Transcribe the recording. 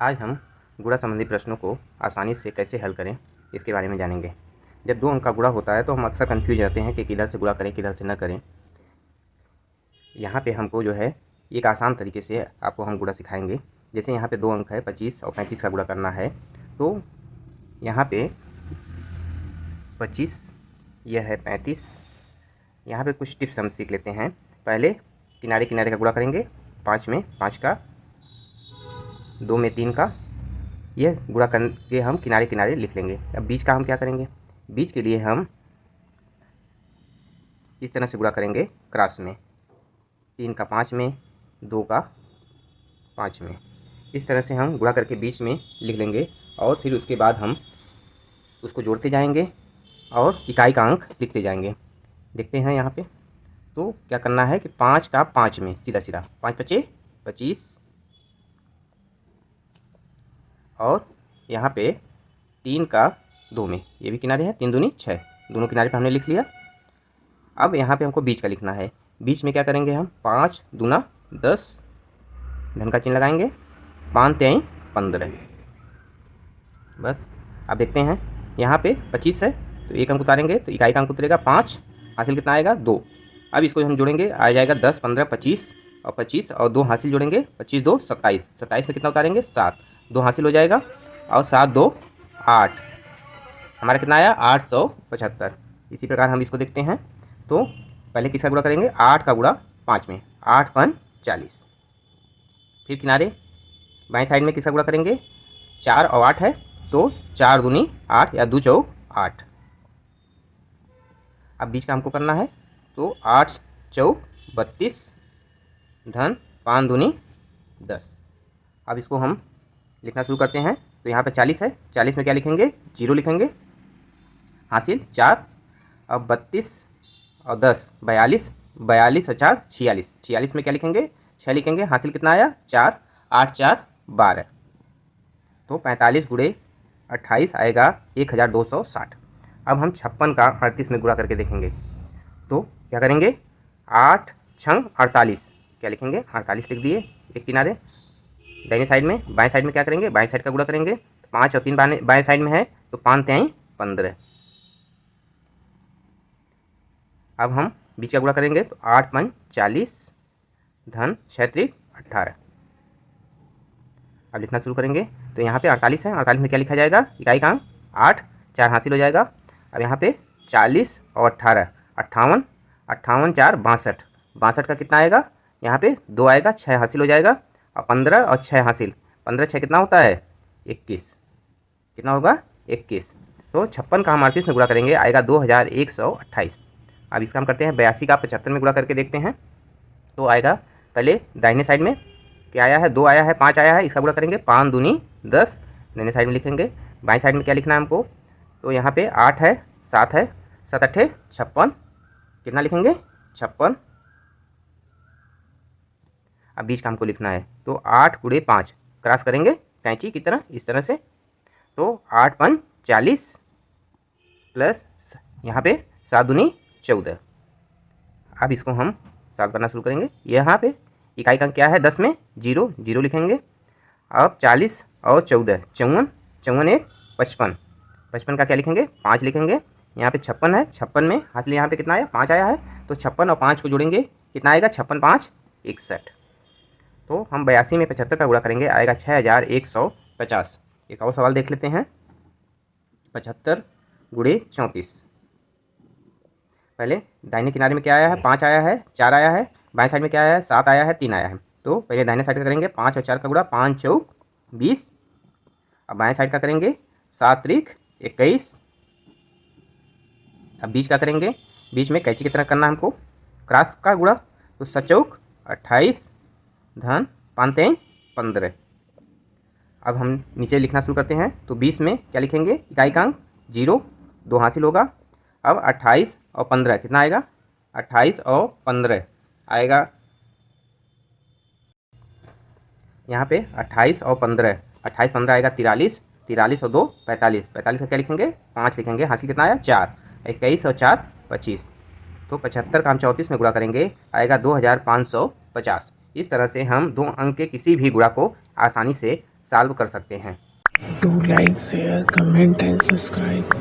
आज हम गुणा संबंधी प्रश्नों को आसानी से कैसे हल करें इसके बारे में जानेंगे। जब दो अंक का गुणा होता है तो हम अक्सर कन्फ्यूज रहते हैं कि किधर से गुणा करें किधर से न करें। यहाँ पे हमको जो है एक आसान तरीके से आपको हम गुणा सिखाएंगे। जैसे यहाँ पे दो अंक है 25 और 35 का गुणा करना है तो यहाँ पे 25 यह है 35। यहाँ पे कुछ टिप्स हम सीख लेते हैं। पहले किनारे किनारे का गुणा करेंगे, 5 में 5 का, 2 में 3 का, यह गुणा करके हम किनारे किनारे लिख लेंगे। अब बीच का हम क्या करेंगे, बीच के लिए हम इस तरह से गुणा करेंगे क्रॉस में, 3 का 5 में, 2 का 5 में, इस तरह से हम गुणा करके बीच में लिख लेंगे और फिर उसके बाद हम उसको जोड़ते जाएंगे और इकाई का अंक लिखते जाएंगे। देखते हैं यहाँ पे तो क्या करना है कि 5 का 5 में सीधा सीधा 5 पचे 25 और यहाँ पे 3 का 2 में, ये भी किनारे है, 3 दूनी 6, दोनों किनारे पे हमने लिख लिया। अब यहाँ पे हमको बीच का लिखना है। बीच में क्या करेंगे हम, 5 दूना 10, धन का चिन्ह लगाएंगे, 5 तेई 15। बस अब देखते हैं यहाँ पे 25 है तो एक अंक उतारेंगे तो इकाई का अंक उतरेगा 5, हासिल कितना आएगा 2। अब इसको हम जोड़ेंगे, आ जाएगा 10 15 25 और 25 और 2 हासिल जोड़ेंगे, 25 2 27, 27 में कितना उतारेंगे 7, 2 हासिल हो जाएगा और 7 2 8, हमारा कितना आया 875। इसी प्रकार हम इसको देखते हैं तो पहले किसका गुणा करेंगे, 8 का गुणा 5 में, 8 5 40। फिर किनारे बाएं साइड में किसका गुणा करेंगे, 4 और 8 है तो 4 दूनी 8 या 2 चौक 8। अब बीच का हमको करना है तो 8 चौक 32 धन 5 दूनी 10। अब इसको हम लिखना शुरू करते हैं तो यहाँ पे 40 है, 40 में क्या लिखेंगे, 0 लिखेंगे, हासिल 4, अब 32 और 10 42, 42 और 4 46, 46 में क्या लिखेंगे 6 लिखेंगे, हासिल कितना आया 4, 8 4 12, तो 45 गुणे 28 आएगा 1260। अब हम 56 का 38 में गुणा करके देखेंगे तो क्या करेंगे, 8 छंग 48, क्या लिखेंगे 48 लिख दिए एक किनारे। दाहिने साइड में, बाएं साइड में क्या करेंगे, बाएं साइड का गुणा करेंगे, 5 और 3 बाएं साइड में है तो 5 तेई 15। अब हम बीच का गुणा करेंगे तो 8 5 40 धन 6 3 18। अब लिखना शुरू करेंगे तो यहाँ पे 48 है, 48 में क्या लिखा जाएगा, इकाई का अंक 8, 4 हासिल हो जाएगा। अब यहाँ पे 40 और 18 58, 58 4 62, 62 का कितना आएगा, यहाँ पे 2 आएगा, 6 हासिल हो जाएगा और 15 और 6 हासिल, 15 6 कितना होता है 21, कितना होगा 21। तो 56 का हम 38 में गुणा करेंगे, आएगा 2128। अब इसका हम करते हैं 82 का 75 में गुणा करके देखते हैं तो आएगा, पहले दाहिने साइड में क्या आया है, 2 आया है, 5 आया है, इसका गुणा करेंगे, 5 दूनी 10, दाहिने साइड में लिखेंगे। बाएं साइड में क्या लिखना है हमको, तो यहाँ पे 8 है, 7 है, 7 8 56, कितना लिखेंगे 56। अब बीच का हमको लिखना है तो 8 गुणे 5, क्रॉस करेंगे कैंची की तरह इस तरह से, तो 8 5 40 प्लस यहाँ पे 7 दूनी 14। अब इसको हम सॉल्व करना शुरू करेंगे। यहाँ पे इकाई का क्या है, 10 में 0 0 लिखेंगे। अब 40 और 14 54, 54 1 55, 55 का क्या लिखेंगे 5 लिखेंगे। यहाँ पे 56 है, 56 में हासिल यहाँ पे कितना आया 5 आया है तो 56 और 5 को जोड़ेंगे, कितना आएगा 56 5 61। तो हम 82 में 75 का गुणा करेंगे, आएगा 6150। एक और सवाल देख लेते हैं, 75 गुणे 34। पहले दाहिने किनारे में क्या आया है, 5 आया है, 4 आया है, बाएं साइड में क्या आया है 7 आया है, 3 आया है। तो पहले दाहिने साइड का करेंगे, 5 और 4 का गुणा, 5 चौक 20। अब बाएं साइड का करेंगे, 7 त्रिक 21। अब बीच का करेंगे, बीच में कैंची की तरह करना हमको, क्रॉस का गुणा, तो 7 चौक 28 धन 5 तेई 15। अब हम नीचे लिखना शुरू करते हैं तो 20 में क्या लिखेंगे, इकाई का अंक 0, 2 हासिल होगा। अब 28 और 15 कितना आएगा, 28 और 15 आएगा, यहाँ पे 28 और 15, 28 15 आएगा 43, 43 और 2 45, 45 का क्या लिखेंगे 5 लिखेंगे, हासिल कितना आया 4, 21 और 4 25। तो 75 का हम 34 में गुणा करेंगे, आएगा 2550। इस तरह से हम दो अंक के किसी भी गुणा को आसानी से सॉल्व कर सकते हैं। Do like, share, comment and subscribe.